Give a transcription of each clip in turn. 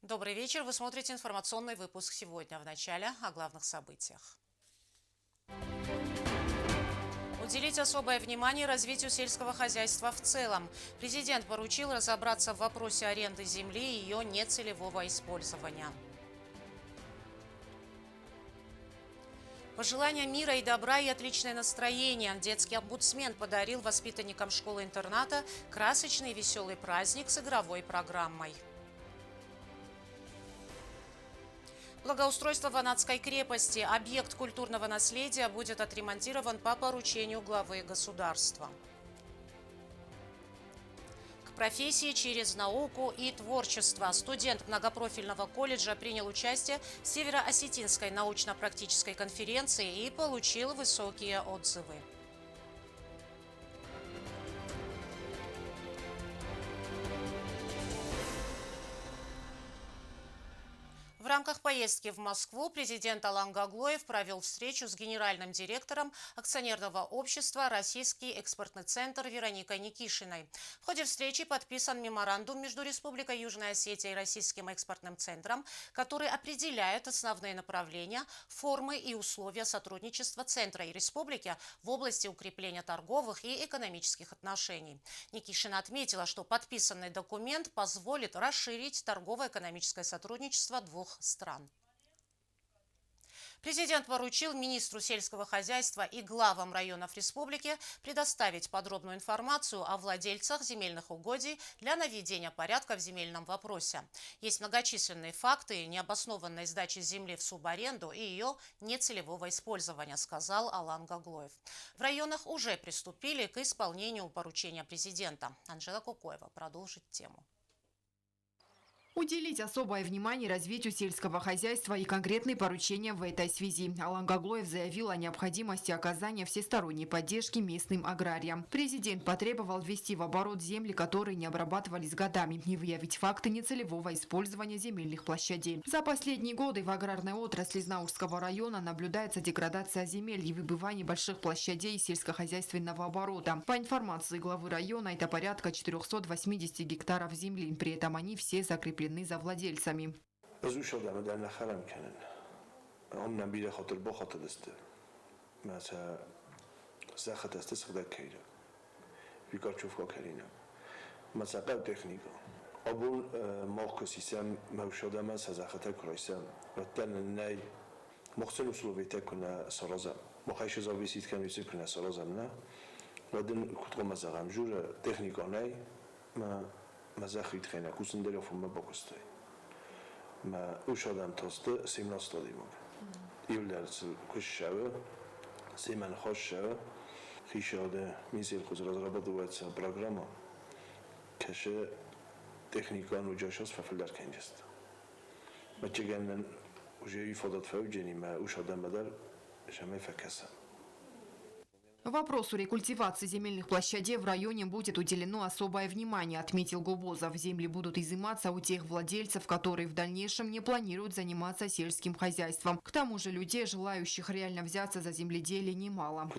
Добрый вечер. Вы смотрите информационный выпуск сегодня. В начале о главных событиях. Уделить особое внимание развитию сельского хозяйства в целом. Президент поручил разобраться в вопросе аренды земли и ее нецелевого использования. Пожелания мира и добра и отличное настроение. Детский омбудсмен подарил воспитанникам школы-интерната красочный и веселый праздник с игровой программой. Благоустройство Ванадской крепости. Объект культурного наследия будет отремонтирован по поручению главы государства. К профессии через науку и творчество. Студент многопрофильного колледжа принял участие в Северо-Осетинской научно-практической конференции и получил высокие отзывы. В рамках поездки в Москву президент Алан Гаглоев провел встречу с генеральным директором акционерного общества «Российский экспортный центр» Вероникой Никишиной. В ходе встречи подписан меморандум между Республикой Южная Осетия и Российским экспортным центром, который определяет основные направления, формы и условия сотрудничества Центра и Республики в области укрепления торговых и экономических отношений. Никишина отметила, что подписанный документ позволит расширить торгово-экономическое сотрудничество двух стран. Президент поручил министру сельского хозяйства и главам районов республики предоставить подробную информацию о владельцах земельных угодий для наведения порядка в земельном вопросе. Есть многочисленные факты необоснованной сдачи земли в субаренду и ее нецелевого использования, сказал Алан Гаглоев. В районах уже приступили к исполнению поручения президента. Анжела Кукоева продолжит тему. Уделить особое внимание развитию сельского хозяйства и конкретные поручения в этой связи. Алан Гаглоев заявил о необходимости оказания всесторонней поддержки местным аграриям. Президент потребовал ввести в оборот земли, которые не обрабатывались годами, и выявить факты нецелевого использования земельных площадей. За последние годы в аграрной отрасли Знаурского района наблюдается деградация земель и выбывание больших площадей сельскохозяйственного оборота. По информации главы района, это порядка 480 гектаров земли. При этом они все закреплены за владельцами. مزخريت خينا كوسندل فما بقصتي ما وش آدم تاسته سیمنا استادی مگ یولدرس کش شوا سیمن خوش شوا خیشاده میزیل خزر رابط دوات برنامه کشه تکنیکان و جاشاس ففلدر کنجست ما چگنن وجهی فضات فوجنی ما وش آدم بدر شما فکسم. Вопросу рекультивации земельных площадей в районе будет уделено особое внимание, отметил Губозов. Земли будут изыматься у тех владельцев, которые в дальнейшем не планируют заниматься сельским хозяйством. К тому же людей, желающих реально взяться за земледелие, немало.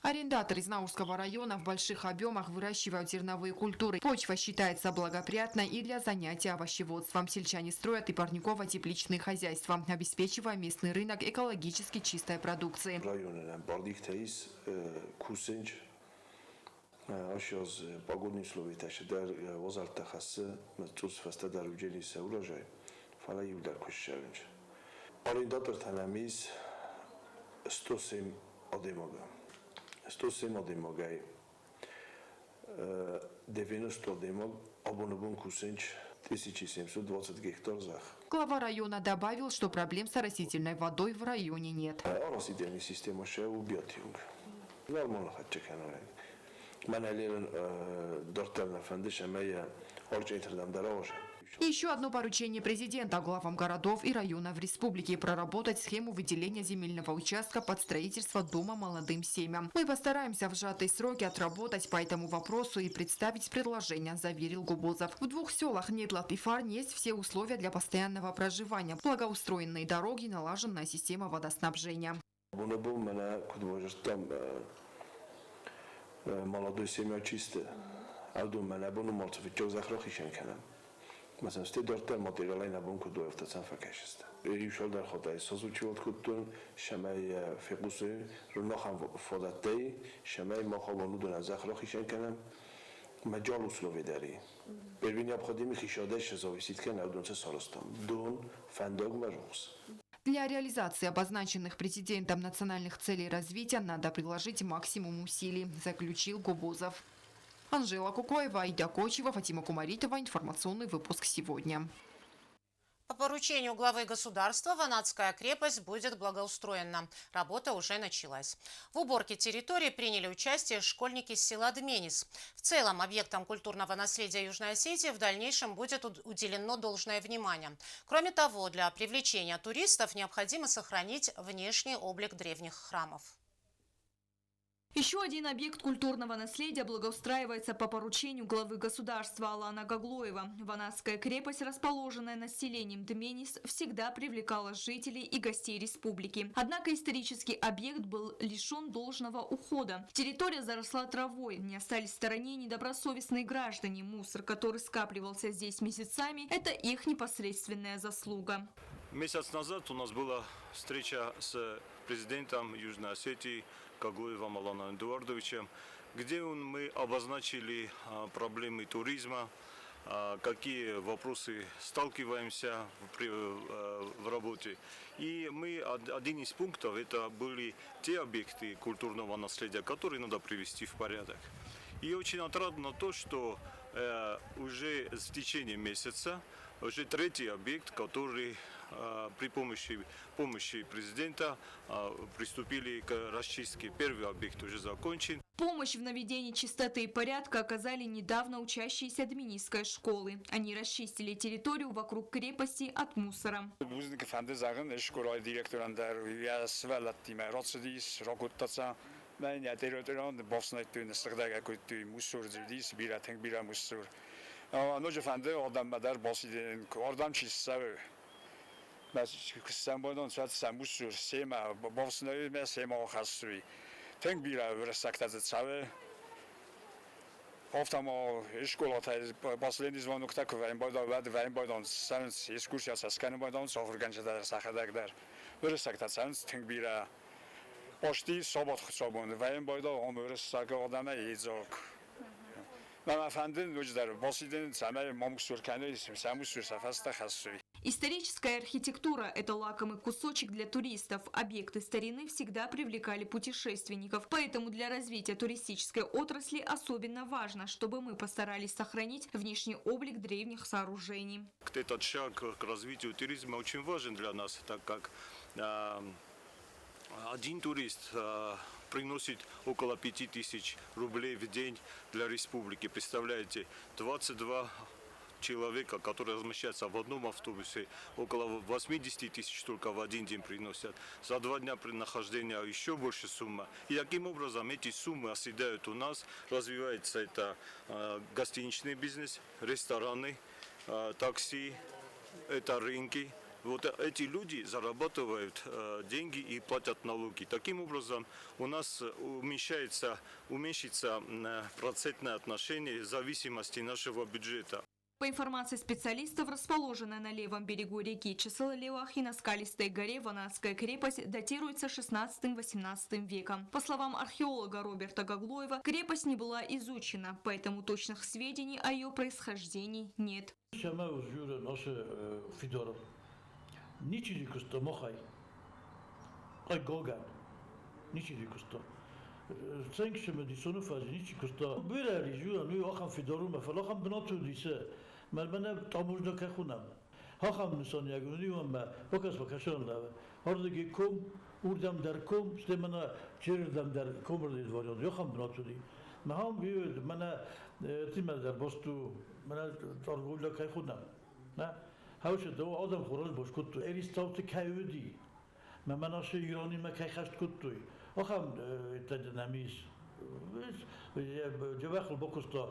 Арендаторы из Наурского района в больших объемах выращивают зерновые культуры. Почва считается благоприятной и для занятия овощеводством. Сельчане строят и парниково-тепличные хозяйства, обеспечивая местный рынок экологически чистой продукции. Арендатор танамиз 107 одемога. 107 одемогай 90 одемог абонабон кусенч 1720 гектар зах. Глава района добавил, что проблем с оросительной водой в районе нет. Оросительная система убьетинг. Нормально хочу канале. Маналерен дортарна фандиш амая орч интердам дороже. И еще одно поручение президента главам городов и районов республики – проработать схему выделения земельного участка под строительство дома молодым семьям. Мы постараемся в сжатые сроки отработать по этому вопросу и представить предложение, заверил Губозов. В 2 селах Нетлат и Фарн есть все условия для постоянного проживания. Благоустроенные дороги, налаженная система водоснабжения. молодой семьей чисто. Алдун мене буну морцов и чёк захрохи шенканам. Mesela stedortel materialayna bun kudu eftatsan fakashist. Yuşal dar xoday sazuvchivat kutun shamay fiqusi runoxam fodatay shamay maxabonu dun zakhroxi shenkanam majal uslovi dari. Первин необходимый хишадеш зависит кен аудонце саростам. Дон фандог марус. Для реализации обозначенных президентом национальных целей развития надо приложить максимум усилий, заключил Губозов. Анжела Кукоева, Айда Кочева, Фатима Кумаритова. Информационный выпуск сегодня. По поручению главы государства Ванадская крепость будет благоустроена. Работа уже началась. В уборке территории приняли участие школьники с села Дменис. В целом объектам культурного наследия Южной Осетии в дальнейшем будет уделено должное внимание. Кроме того, для привлечения туристов необходимо сохранить внешний облик древних храмов. Еще один объект культурного наследия благоустраивается по поручению главы государства Алана Гаглоева. Ванадская крепость, расположенная населением Дменис, всегда привлекала жителей и гостей республики. Однако исторический объект был лишен должного ухода. Территория заросла травой, не остались в стороне недобросовестные граждане. Мусор, который скапливался здесь месяцами, это их непосредственная заслуга. Месяц назад у нас была встреча с президентом Южной Осетии Гаглоевым Аланом Эдуардовичем, где мы обозначили проблемы туризма, какие вопросы сталкиваемся в работе. И один из пунктов это были те объекты культурного наследия, которые надо привести в порядок. И очень отрадно то, что уже в течение месяца уже 3-й объект, который при помощи президента приступили к расчистке. 1-й объект уже закончен. Помощь в наведении чистоты и порядка оказали недавно учащиеся Дменисской школы. Они расчистили территорию вокруг крепости от мусора. Офтамо школата последний звонок такой вайн санс экскурсия со сканбайдан софорганчадар сахадагдар вырсактацан тингбира почти собот хсобон вайн байда омурсага одама езок Историческая архитектура – это лакомый кусочек для туристов. Объекты старины всегда привлекали путешественников. Поэтому для развития туристической отрасли особенно важно, чтобы мы постарались сохранить внешний облик древних сооружений. Этот шаг к развитию туризма очень важен для нас, так как один турист приносит около 5000 рублей в день для республики. Представляете, 22 человека, которые размещаются в одном автобусе, около 80 тысяч только в один день приносят. За 2 дня при нахождения еще больше сумма. И таким образом эти суммы оседают у нас, развивается это гостиничный бизнес, рестораны, такси, это рынки. Вот эти люди зарабатывают деньги и платят налоги. Таким образом, у нас уменьшится процентное отношение зависимости нашего бюджета. По информации специалистов, расположенная на левом берегу реки Чесылы-Левах и на скалистой горе Ванадская крепость датируется 16-18 веком. По словам археолога Роберта Гаглоева, крепость не была изучена, поэтому точных сведений о ее происхождении нет. Niçin kustu mohay? Ay gogan. Niçin kustu? Sen kişi sonu fazla niçin kustu? Böyle rijuya nuy akam fidorum falan akam binatı dise. Ben tamurda kahunam. Hakam insan ya günüyüm ben. Bakasın la. Oradaki kum, urdam der kum, işte bana çevirdem der kumur diye var ya. Hakam binatı diye. Maham büyüdü. Bana timel der bostu. Bana targuyla kahunam. نه هاوش دو آدم خورال باش کتوی اریستالت کیودی من آشه ایرانی ما کی خشت کتوی آخام تدنمیز جوخل بکستا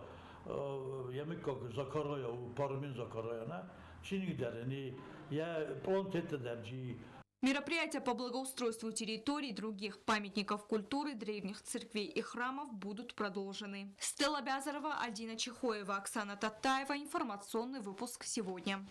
یمیکا زکاریا و پارمین زکاریا نه چینی درنی یا планета درجی. Мероприятия по благоустройству территорий других памятников культуры, древних церквей и храмов будут продолжены. Стелла Бязарова, Альдина Чехоева, Оксана Татаева. Информационный выпуск сегодня.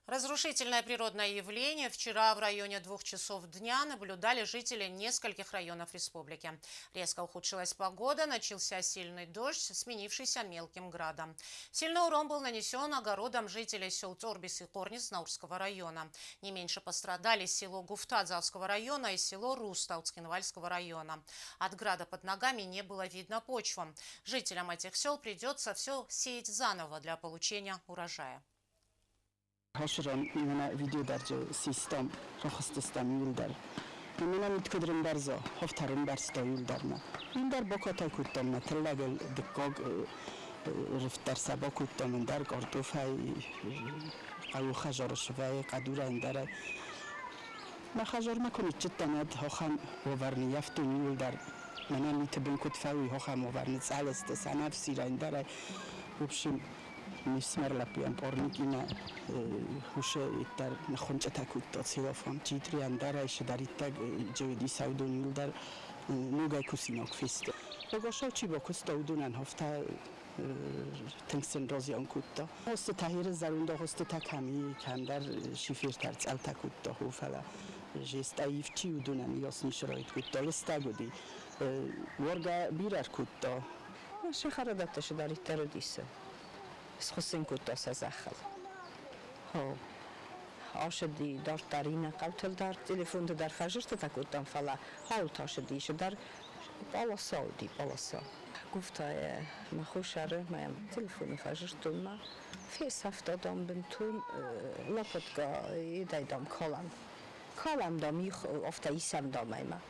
Разрушительное природное явление вчера в районе 2 часов дня наблюдали жители нескольких районов республики. Резко ухудшилась погода, начался сильный дождь, сменившийся мелким градом. Сильный урон был нанесен огородам жителей сел Торбис и Корниц Наурского района. Не меньше пострадали село Гуфта Завского района и село Руста Цкинвальского района. От града под ногами не было видно почву. Жителям этих сел придется все сеять заново для получения урожая. هاشران من ویدیو در سیستم رخصتستم یول در من میتکدرم برزا هفترم برستا یول در ما من در باکاتا کردم من تلاقل دقاق رفت در سبا کردم من در کارتوف های قیو خجار شوی قدور اندر ما خجار مکنید جدا ند هاخم وورنی یفتون یول در من میتبن کد فوی هاخم وورنی سالست سنف سیر اندر وبشیم میسمر لپیم پارنیکینا هوشه در نخونچه تکوت داد سیلافان چیتری اندر ایش در ایتگ جویدی سودونیل در نوگای کسیناک فیست بگاشا چی با کس دودونن هفته تنگسن رازی آن کود دا هست تحیر زرونده هست تکمی کندر شیفیر ترچ ال تکود دا هو فلا جست ایف چی ودونن یاسنی شرایط کود دا لستگودی ورگا بیرر کود دا شخره داتش در ایتر دیسه سخسين كنت أسازخل هو عاشدي دار تارينا قلتل دار تليفون دار فجر تتكوتم فلا هاو تاشدي شو دار بالا سعودي بالا سعودي قفت ما خوشاره ما تليفوني فجر ما في سفت دام بنتون لابد يداي دام كلام دام يخ أفتا يسم دام ما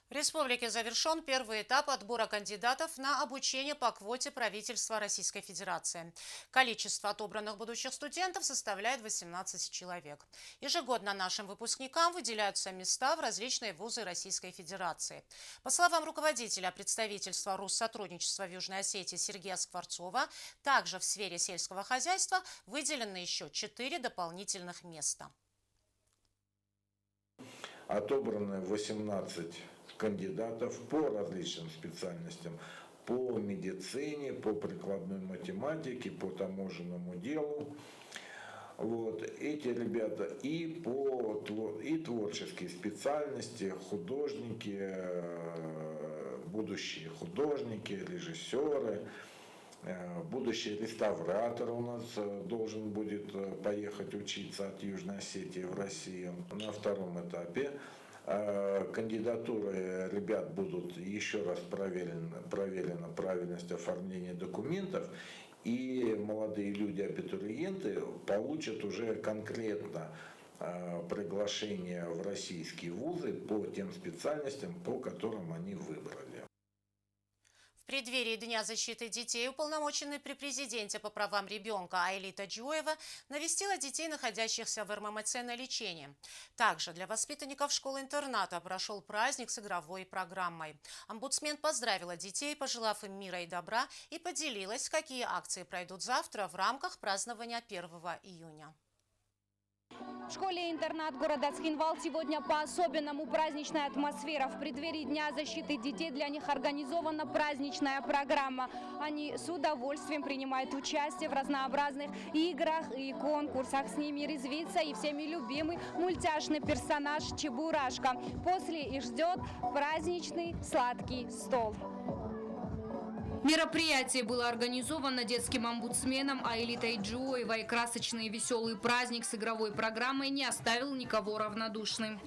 В республике завершен первый этап отбора кандидатов на обучение по квоте правительства Российской Федерации. Количество отобранных будущих студентов составляет 18 человек. Ежегодно нашим выпускникам выделяются места в различные вузы Российской Федерации. По словам руководителя представительства Россотрудничества в Южной Осетии Сергея Скворцова, также в сфере сельского хозяйства выделены еще 4 дополнительных места. Отобраны 18 кандидатов по различным специальностям, по медицине, по прикладной математике, по таможенному делу. Вот. Эти ребята и творческие специальности, художники, будущие художники, режиссеры, будущий реставратор у нас должен будет поехать учиться от Южной Осетии в Россию на втором этапе. Кандидатуры ребят будут еще раз проверена правильность оформления документов, и молодые люди, абитуриенты, получат уже конкретно приглашение в российские вузы по тем специальностям, по которым они выбрали. В преддверии Дня защиты детей уполномоченный при президенте по правам ребенка Айлита Джуева навестила детей, находящихся в РММЦ на лечении. Также для воспитанников школы-интерната прошел праздник с игровой программой. Омбудсмен поздравила детей, пожелав им мира и добра, и поделилась, какие акции пройдут завтра в рамках празднования 1 июня. В школе-интернат города Цхинвал сегодня по-особенному праздничная атмосфера. В преддверии Дня защиты детей для них организована праздничная программа. Они с удовольствием принимают участие в разнообразных играх и конкурсах. С ними резвится и всеми любимый мультяшный персонаж Чебурашка. После их ждет праздничный сладкий стол. Мероприятие было организовано детским омбудсменом Айлитой Джуевой. Красочный и веселый праздник с игровой программой не оставил никого равнодушным.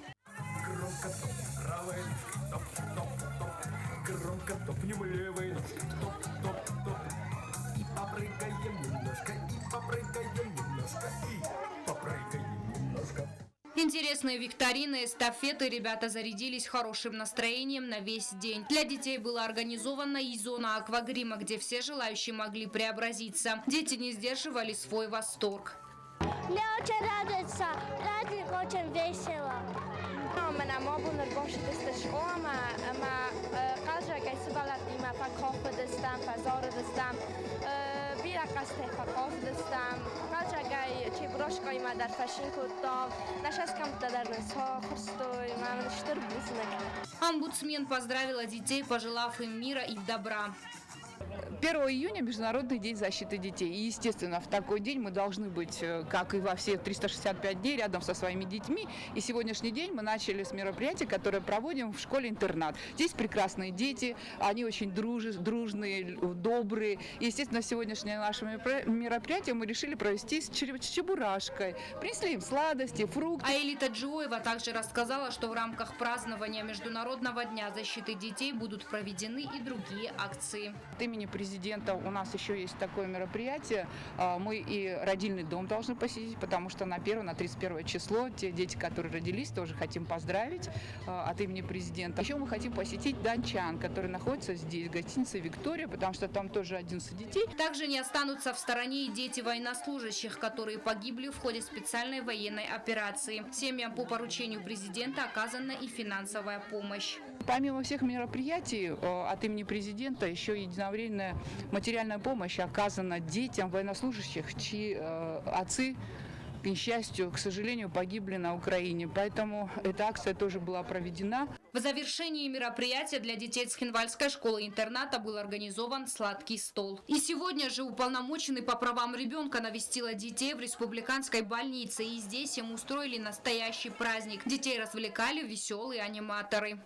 Громко топнем левой ножкой, топ-топ-топ. И попрыгаем немножко, и попрыгаем немножко, и попрыгаем немножко. Интересные викторины, эстафеты, ребята зарядились хорошим настроением на весь день. Для детей была организована и зона аквагрима, где все желающие могли преобразиться. Дети не сдерживали свой восторг. Мне очень нравится, праздник очень весело. Mijn naam is Borsche, dus de school, maar culture is zo dat die maar verkopen de stam, verzorgen de stam, bieracaste verkopen de stam, culture gai чебурашка има дар фашинку то, наша скамта дар насохрстой, мам штурбусник. Омбудсмен поздравила детей, пожелав им мира и добра. 1 июня – Международный день защиты детей. И, естественно, в такой день мы должны быть, как и во все 365 дней, рядом со своими детьми. И сегодняшний день мы начали с мероприятия, которое проводим в школе-интернат. Здесь прекрасные дети, они очень дружные, добрые. И, естественно, сегодняшнее наше мероприятие мы решили провести с чебурашкой. Принесли им сладости, фрукты. Аэлита Джоева также рассказала, что в рамках празднования Международного дня защиты детей будут проведены и другие акции. От имени президента у нас еще есть такое мероприятие. Мы и родильный дом должны посетить, потому что на 31 число те дети, которые родились, тоже хотим поздравить от имени президента. Еще мы хотим посетить Дончан, который находится здесь, в гостинице «Виктория», потому что там тоже 11 детей. Также не останутся в стороне и дети военнослужащих, которые погибли в ходе специальной военной операции. Семьям по поручению президента оказана и финансовая помощь. Помимо всех мероприятий от имени президента еще единовременная материальная помощь оказана детям военнослужащих, чьи отцы, к несчастью, к сожалению, погибли на Украине. Поэтому эта акция тоже была проведена. В завершении мероприятия для детей Цхинвальской школы-интерната был организован сладкий стол. И сегодня же уполномоченный по правам ребенка навестила детей в республиканской больнице. И здесь им устроили настоящий праздник. Детей развлекали веселые аниматоры.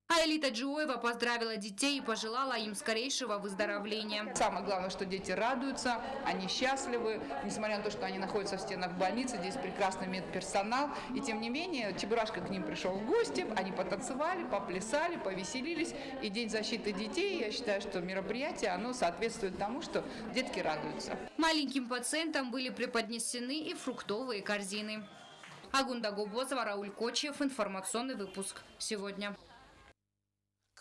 Аэлита Джоева поздравила детей и пожелала им скорейшего выздоровления. Самое главное, что дети радуются, они счастливы, несмотря на то, что они находятся в стенах больницы, здесь прекрасный медперсонал. И тем не менее, Чебурашка к ним пришел в гости, они потанцевали, поплясали, повеселились. И День защиты детей, я считаю, что мероприятие, оно соответствует тому, что детки радуются. Маленьким пациентам были преподнесены и фруктовые корзины. Агунда Губозова, Рауль Кочев, информационный выпуск «Сегодня».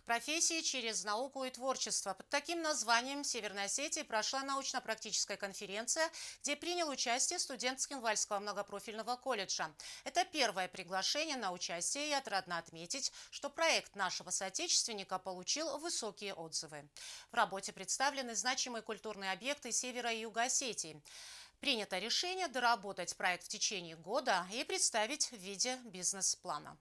Профессии через науку и творчество. Под таким названием в Северной Осетии прошла научно-практическая конференция, где принял участие студент Цхинвальского многопрофильного колледжа. Это первое приглашение на участие, и отрадно отметить, что проект нашего соотечественника получил высокие отзывы. В работе представлены значимые культурные объекты Севера и Юга Осетии. Принято решение доработать проект в течение года и представить в виде бизнес-плана.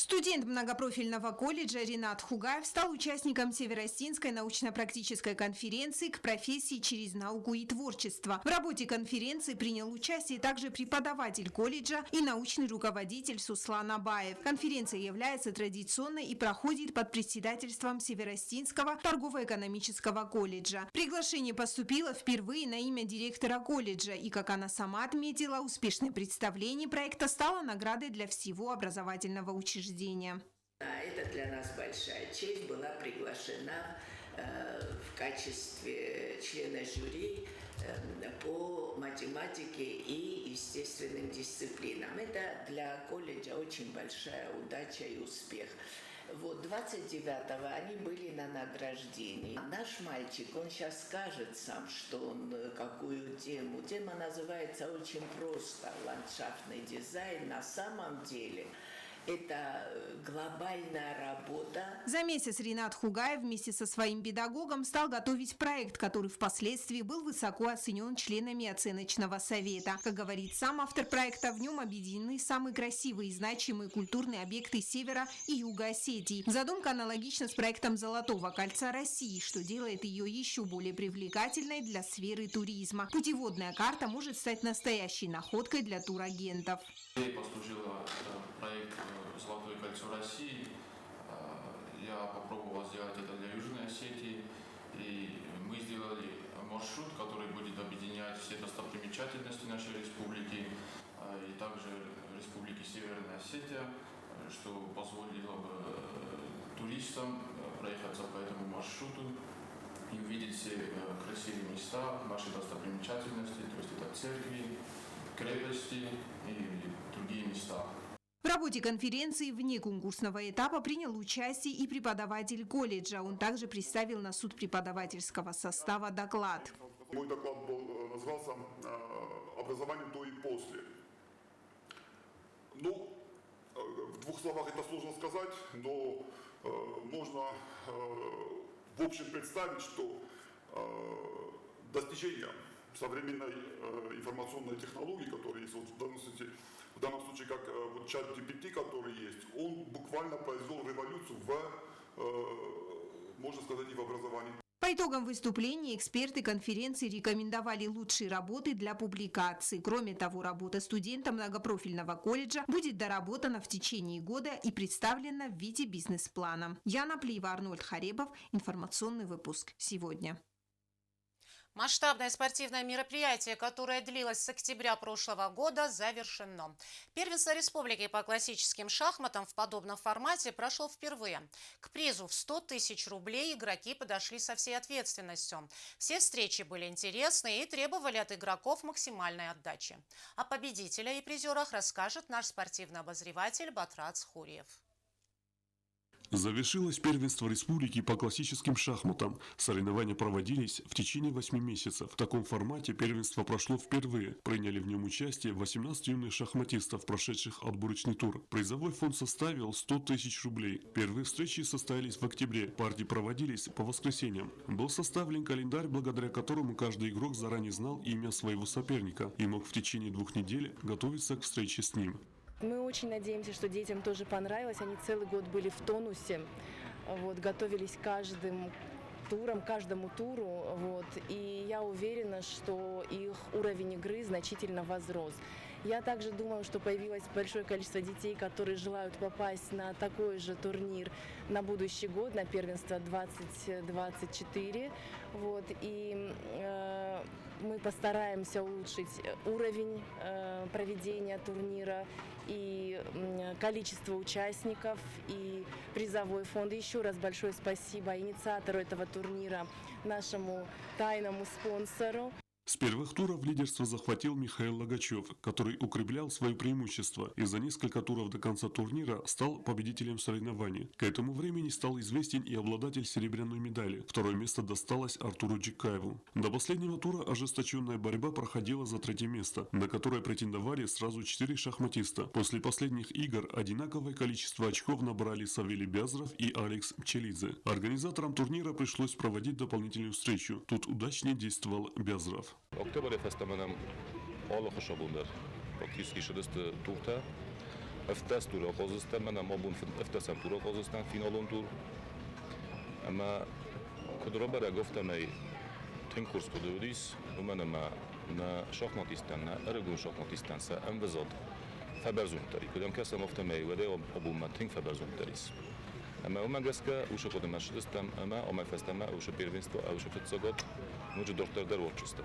Студент многопрофильного колледжа Ринат Хугаев стал участником Северо-Осетинской научно-практической конференции к профессии через науку и творчество. В работе конференции принял участие также преподаватель колледжа и научный руководитель Суслан Абаев. Конференция является традиционной и проходит под председательством Северо-Осетинского торгово-экономического колледжа. Приглашение поступило впервые на имя директора колледжа, и, как она сама отметила, успешное представление проекта стало наградой для всего образовательного учреждения. Это для нас большая честь. Была приглашена в качестве члена жюри по математике и естественным дисциплинам. Это для колледжа очень большая удача и успех. Вот 29-го они были на награждении. Наш мальчик, он сейчас скажет сам, что он какую тему. Тема называется очень просто «Ландшафтный дизайн». На самом деле это глобальная работа. За месяц Ринат Хугаев вместе со своим педагогом стал готовить проект, который впоследствии был высоко оценен членами оценочного совета. Как говорит сам автор проекта, в нем объединены самые красивые и значимые культурные объекты Севера и Юга Осетии. Задумка аналогична с проектом Золотого кольца России, что делает ее еще более привлекательной для сферы туризма. Путеводная карта может стать настоящей находкой для турагентов. Послужила проект «Золотое кольцо России». Я попробовал сделать это для Южной Осетии. И мы сделали маршрут, который будет объединять все достопримечательности нашей республики и также республики Северная Осетия, что позволило бы туристам проехаться по этому маршруту и увидеть все красивые места, наши достопримечательности, то есть это церкви, крепости и другие места. В работе конференции вне конкурсного этапа принял участие и преподаватель колледжа. Он также представил на суд преподавательского состава доклад. Мой доклад назывался «Образование до и после». Ну, в двух словах это сложно сказать, но можно в общем представить, что достижения современной информационной технологии, которые есть в данном случае как вот чат GPT, который есть, он буквально произвел революцию можно сказать, и в образовании. По итогам выступления эксперты конференции рекомендовали лучшие работы для публикации. Кроме того, работа студента многопрофильного колледжа будет доработана в течение года и представлена в виде бизнес-плана. Яна Плиева, Арнольд Харебов. Информационный выпуск сегодня. Масштабное спортивное мероприятие, которое длилось с октября прошлого года, завершено. Первенство республики по классическим шахматам в подобном формате прошло впервые. К призу в 100 тысяч рублей игроки подошли со всей ответственностью. Все встречи были интересны и требовали от игроков максимальной отдачи. О победителях и призерах расскажет наш спортивный обозреватель Батрат Схурьев. Завершилось первенство республики по классическим шахматам. Соревнования проводились в течение 8 месяцев. В таком формате первенство прошло впервые. Приняли в нем участие 18 юных шахматистов, прошедших отборочный тур. Призовой фонд составил 100 тысяч рублей. Первые встречи состоялись в октябре. Партии проводились по воскресеньям. Был составлен календарь, благодаря которому каждый игрок заранее знал имя своего соперника и мог в течение 2 недель готовиться к встрече с ним. Мы очень надеемся, что детям тоже понравилось. Они целый год были в тонусе, готовились каждому туру. И я уверена, что их уровень игры значительно возрос. Я также думаю, что появилось большое количество детей, которые желают попасть на такой же турнир на будущий год, на первенство 2024. И мы постараемся улучшить уровень проведения турнира и количество участников, и призовой фонд. Еще раз большое спасибо инициатору этого турнира, нашему тайному спонсору. С первых туров лидерство захватил Михаил Логачев, который укреплял свое преимущество и за несколько туров до конца турнира стал победителем соревнований. К этому времени стал известен и обладатель серебряной медали. Второе место досталось Артуру Джикаеву. До последнего тура ожесточенная борьба проходила за 3-е место, на которое претендовали сразу 4 шахматиста. После последних игр одинаковое количество очков набрали Савелий Бязров и Алекс Пчелидзе. Организаторам турнира пришлось проводить дополнительную встречу. Тут удачнее действовал Бязров. Oktober festamenem alle geschabunder. Praktisch is het de toerta. Eftes toer Kazachstan, menem abun eftesem toer Kazachstan finalon toer. Ama kudrobere goftem ey tinkurs kodudis, umenem na şahmatistan, na ergun şahmatistan sa envezad feberzumteri. Kudem kesem oftem ey vede abun ma tink feberzumteris. Ama umegeske ushe kodem ashidestem, ama amay festeme ushe первенство, ushe fetsagot, nuje doktorder worchestem.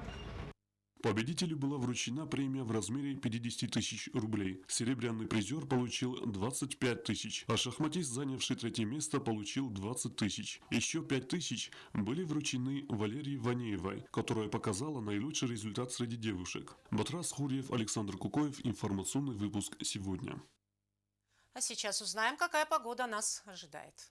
Победителю была вручена премия в размере 50 тысяч рублей. Серебряный призер получил 25 тысяч, а шахматист, занявший 3-е место, получил 20 тысяч. Еще 5 тысяч были вручены Валерии Ванеевой, которая показала наилучший результат среди девушек. Батрат Схурьев, Александр Кукоев. Информационный выпуск сегодня. А сейчас узнаем, какая погода нас ожидает.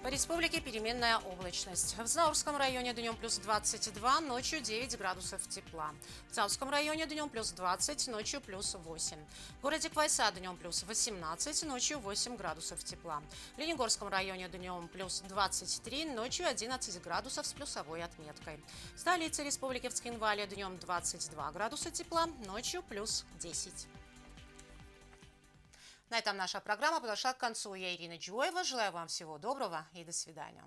По республике переменная облачность. В Знаурском районе днем плюс 22, ночью 9 градусов тепла. В Цауском районе днем плюс 20, ночью плюс 8. В городе Квайса днем плюс 18, ночью 8 градусов тепла. В Ленигорском районе днем плюс 23, ночью 11 градусов с плюсовой отметкой. В столице республики в Цхинвале днем 22 градуса тепла, ночью плюс 10. На этом наша программа подошла к концу. Я Ирина Джуева. Желаю вам всего доброго и до свидания.